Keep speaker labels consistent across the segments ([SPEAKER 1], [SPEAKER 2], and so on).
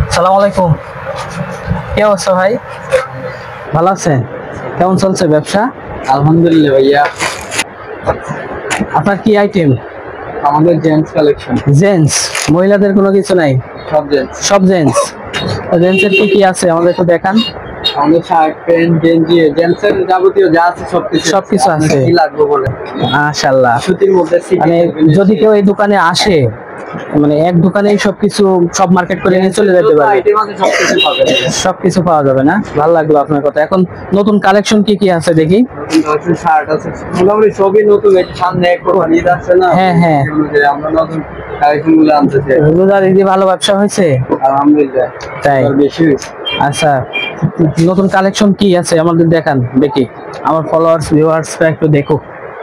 [SPEAKER 1] আসসালামু আলাইকুম। কি অবস্থা ভাই? ভালো আছেন? কেমন চলছে ব্যবসা?
[SPEAKER 2] আলহামদুলিল্লাহ ভাইয়া।
[SPEAKER 1] আপনার কি আইটেম?
[SPEAKER 2] আমাদের জেন্টস কালেকশন।
[SPEAKER 1] জেন্টস, মহিলাদের কোনো কিছু নাই?
[SPEAKER 2] সব জেন্টস।
[SPEAKER 1] সব জেন্টস। জেন্টসের কি কি আছে আমাদের একটু দেখান।
[SPEAKER 2] আমাদের শার্ট, প্যান্ট, গেঞ্জি, জেন্টসের যাবতীয় যা আছে সবকিছু
[SPEAKER 1] আছে।
[SPEAKER 2] কি লাগবে বলে?
[SPEAKER 1] মাশাআল্লাহ।
[SPEAKER 2] সুতির মধ্যে
[SPEAKER 1] মানে যদি কেউ এই দোকানে আসে, মানে এক দোকানেই সবকিছু সব মার্কেট করে নিয়ে চলে যেতে পারবে।
[SPEAKER 2] আইটেম আছে, সবকিছু পাবেন।
[SPEAKER 1] সবকিছু পাওয়া যাবে না? ভালো লাগলো আপনার কথা। এখন নতুন কালেকশন কি কি আছে দেখি।
[SPEAKER 2] নতুন কালেকশন শার্ট আছে, মোটামুটি সবই নতুন। এই সামনে এক কোরবানি ঈদ আসছে না?
[SPEAKER 1] হ্যাঁ হ্যাঁ,
[SPEAKER 2] আমরা নতুন কালেকশন গুলো আনতেছি।
[SPEAKER 1] রোজার ঈদে ভালো ব্যবসা হয়েছে
[SPEAKER 2] আলহামদুলিল্লাহ।
[SPEAKER 1] তাই?
[SPEAKER 2] বেশি হয়েছে।
[SPEAKER 1] আচ্ছা, নতুন কালেকশন কি আছে আমাদের দেখান দেখি, আমার ফলোয়ার্স ভিউয়ার্সরা একটু দেখুক।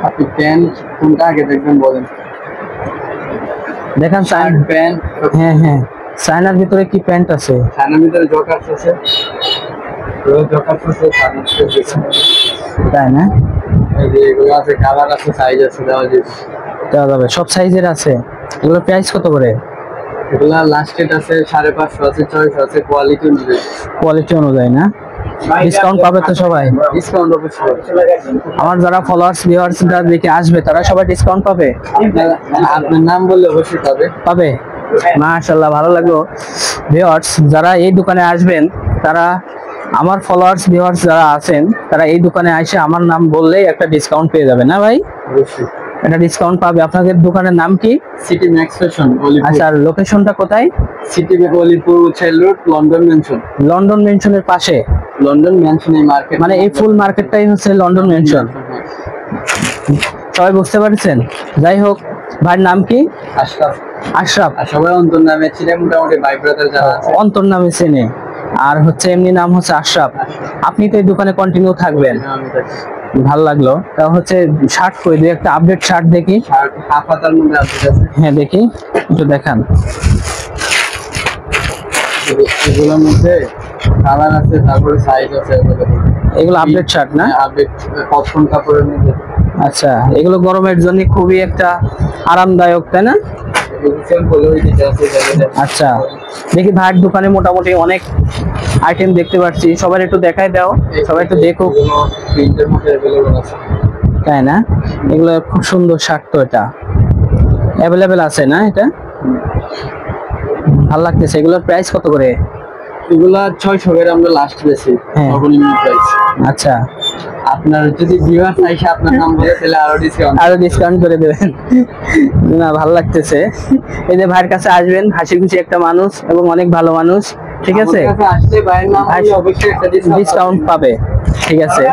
[SPEAKER 2] আপনি প্যান্ট কোনটা আগে দেখবেন বলেন?
[SPEAKER 1] দেখান
[SPEAKER 2] শার্ট, প্যান্ট।
[SPEAKER 1] হ্যাঁ হ্যাঁ, চায়নার ভিতরে কি প্যান্ট আছে?
[SPEAKER 2] চায়নার ভিতরে জকার্স আছে, জকার্স আছে,
[SPEAKER 1] তাই না?
[SPEAKER 2] এই যে এগুলো আছে, কালার আছে, সাইজ আছে, দেওয়া
[SPEAKER 1] যাবে, সব সাইজের আছে। এগুলোর প্রাইস কত করে?
[SPEAKER 2] এগুলা লাস্ট রেট আছে 550 আছে, 600 আছে, কোয়ালিটি অনুযায়ী।
[SPEAKER 1] কোয়ালিটি অনুযায়ী না? ডিসকাউন্ট পাবে তো সবাই?
[SPEAKER 2] ডিসকাউন্ট অবশ্যই।
[SPEAKER 1] আমার যারা ফলোয়ার্স ভিউয়ার্সরা দেখে আসবে তারা সবাই ডিসকাউন্ট পাবে?
[SPEAKER 2] আপনার নাম বললে অবশ্যই
[SPEAKER 1] পাবে। মাশাআল্লাহ, ভালো লাগলো। ভিউয়ার্স যারা এই দোকানে আসবেন, তারা আমার ফলোয়ার্স ভিউয়ার্স যারা আছেন, তারা এই দোকানে এসে আমার নাম বললেই একটা ডিসকাউন্ট পেয়ে যাবে না ভাই?
[SPEAKER 2] অবশ্যই
[SPEAKER 1] একটা ডিসকাউন্ট পাবে। আপনাদের দোকানের নাম কি?
[SPEAKER 2] City max fashion, Alipur.
[SPEAKER 1] আচ্ছা, আর লোকেশনটা কোথায়?
[SPEAKER 2] City Alipur, child road, London mansion.
[SPEAKER 1] London মেনশনের পাশে?
[SPEAKER 2] লন্ডন মেনশন এই মার্কেট,
[SPEAKER 1] মানে এই ফুল মার্কেটটাই হচ্ছে লন্ডন মেনশন। সবাই বুঝতে পারছেন? যাই হোক, ভাইয়ের নাম কি?
[SPEAKER 2] আশরাফ।
[SPEAKER 1] আশরাফ।
[SPEAKER 2] আর সবাই অন্তর নামে চিনে, মোটামুটি ভাই ব্রাদার যারা আছে
[SPEAKER 1] অন্তর নামে চেনে। আর হচ্ছে এমনি নাম হচ্ছে আশরাফ। আপনি তো এই দোকানে কন্টিনিউ থাকবেন, ভালো লাগলো। তা হচ্ছে শার্ট কই, দুই একটা আপডেট শার্ট দেখি।
[SPEAKER 2] শার্ট হাফ হাতার মধ্যে আছে।
[SPEAKER 1] হ্যাঁ দেখি, একটু দেখান।
[SPEAKER 2] এগুলোর মধ্যে কালার আছে, তারপরে সাইজ আছে।
[SPEAKER 1] এগুলো আপডেট শার্ট না?
[SPEAKER 2] আপডেট কটন কাপড়ের মধ্যে।
[SPEAKER 1] আচ্ছা, এগুলো গরমের জন্য খুবই একটা আরামদায়ক, তাই না? আচ্ছা, দেখি ভাইয়ের দোকানে মোটামুটি অনেক আইটেম দেখতে পাচ্ছি। সবার একটু দেখাই দাও, সবাই একটু দেখুক। তাই না? এগুলো খুব সুন্দর শার্ট, তো এটা অ্যাভেলেবেল আছে না? এটা ভালো লাগতেছে। এগুলোর প্রাইস কত করে?
[SPEAKER 2] এগুলা 600 করে আমরা লাস্ট বেশি, সর্বনিম্ন প্রাইস।
[SPEAKER 1] আচ্ছা,
[SPEAKER 2] আপনার যদি ভিউয়ার্স আইসা আপনার নাম বলে তাহলে আরো ডিসকাউন্ট
[SPEAKER 1] করে দেবেন। না, ভালো লাগতেছে। এই যে ভাইয়ের কাছে আসবেন, হাসি খুশি একটা মানুষ এবং অনেক ভালো মানুষ, ঠিক আছে?
[SPEAKER 2] আসলে ভাইয়ের নাম অবশ্যই একটা
[SPEAKER 1] ডিসকাউন্ট পাবে, ঠিক আছে?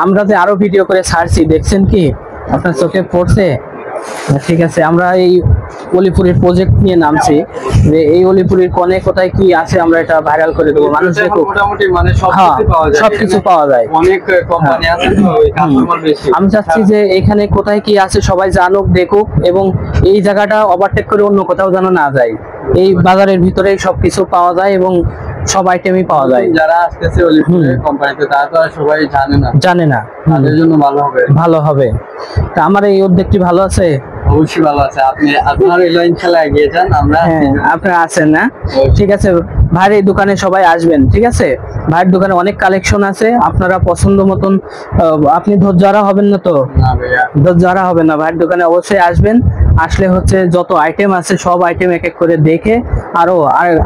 [SPEAKER 1] আমরা যে আরো ভিডিও করে ছাড়ছি, দেখছেন কি? আপনার চোখে পড়ছে? ঠিক আছে, আমরা এই অলিপুরের প্রজেক্ট নিয়ে নামছি যে এই অলিপুরের কোণে কোথায় কি আছে আমরা এটা ভাইরাল করে দেবো, মানুষ দেখুক।
[SPEAKER 2] মোটামুটি মানে
[SPEAKER 1] সবকিছু পাওয়া যায়।
[SPEAKER 2] অনেক কোম্পানি আছে তো, কাস্টমার বেশি।
[SPEAKER 1] আমি চাচ্ছি যে এখানে কোথায় কি আছে সবাই জানুক, দেখুক, এবং এই জায়গাটা ওভারটেক করে অন্য কোথাও যেন না যায়। এই বাজারের ভিতরে সবকিছু পাওয়া যায় এবং সব আইটেমই পাওয়া যায়।
[SPEAKER 2] যারা আসতেছে অলিপুরের কোম্পানিতে তারা তো সবাই জানে না, তাদের জন্য ভালো হবে।
[SPEAKER 1] তা আমার এই উদ্যোগটি ভালো আছে?
[SPEAKER 2] অবশ্যই ভালো আছে। আপনার এই লাইন খেলা এগিয়ে যান,
[SPEAKER 1] আপনারা আছেন না? ঠিক আছে, ভাইয়ের এই দোকানে সবাই আসবেন, ঠিক আছে? ভাইয়ের দোকানে অনেক কালেকশন আছে, আপনারা পছন্দ মতন। আপনি ধৈর্য হারা হবেন না তো? ধৈর্য হারা হবে না, ভাইয়ের দোকানে অবশ্যই আসবেন। আসলে হচ্ছে যত আইটেম আছে সব আইটেম এক এক করে দেখে,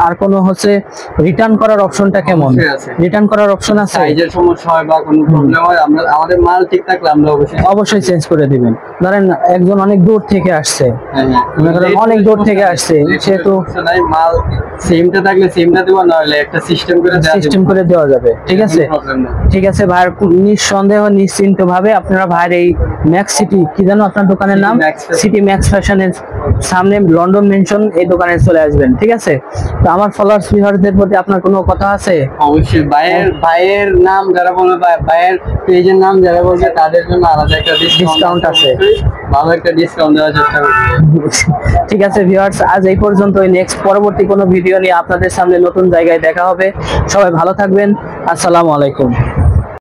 [SPEAKER 1] আর কোনো হচ্ছে রিটার্ন করার অপশনটা কেমন? রিটার্ন করার অপশন আছে?
[SPEAKER 2] সাইজের সমস্যা হয় বা কোনো প্রবলেম হয়, আমাদের মাল ঠিক থাকলে আমরা
[SPEAKER 1] অবশ্যই চেঞ্জ করে দিবেন। ধরেন একজন অনেক দূর থেকে আসছে, অনেক দূর থেকে আসছে, সেহেতু
[SPEAKER 2] মাল সেমটা থাকলে সেমটা দেওয়া, নাহলে একটা সিস্টেম করে
[SPEAKER 1] দেওয়া যাবে, ঠিক আছে? ঠিক আছে ভাইয়ের নিঃসন্দেহ নিশ্চিন্ত ভাবে আপনারা ভাইয়ের এই ম্যাক্স সিটি, কি জানো আপনার দোকানের নাম? সিটি ম্যাক্স ফ্যাশনের সামনে লন্ডন মেনশন, এই দোকানে চলে আসবেন, ঠিক আছে? তো আমার ফলোয়ার্স ভিউয়ারদের প্রতি আপনার কোনো কথা আছে?
[SPEAKER 2] অবশ্যই। ভাইয়ের নাম যারা বলবে, ভাইয়ের পেজের নাম যারা বলবে, তাদের জন্য আলাদা একটা ডিসকাউন্ট আছে, ভালো একটা ডিসকাউন্ট দেওয়ার চেষ্টা করব।
[SPEAKER 1] ঠিক আছে ভিউয়ার্স, আজ এই পর্যন্তই। নেক্সট পরবর্তী কোনো ভিডিও নিয়ে আপনাদের সামনে নতুন জায়গায় দেখা হবে। সবাই ভালো থাকবেন। আসসালামু আলাইকুম।